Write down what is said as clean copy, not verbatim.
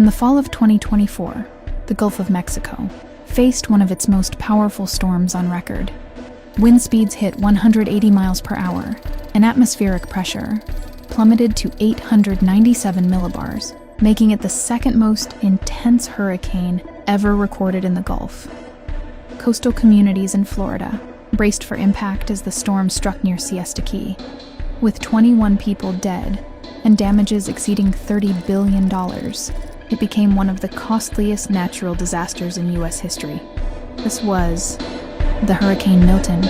In the fall of 2024, the Gulf of Mexico faced one of its most powerful storms on record. Wind speeds hit 180 miles per hour, and atmospheric pressure plummeted to 897 millibars, making it the second most intense hurricane ever recorded in the Gulf. Coastal communities in Florida braced for impact as the storm struck near Siesta Key, with 21 people dead and damages exceeding $30 billion. It became one of the costliest natural disasters in U.S. history. This was the Hurricane Milton.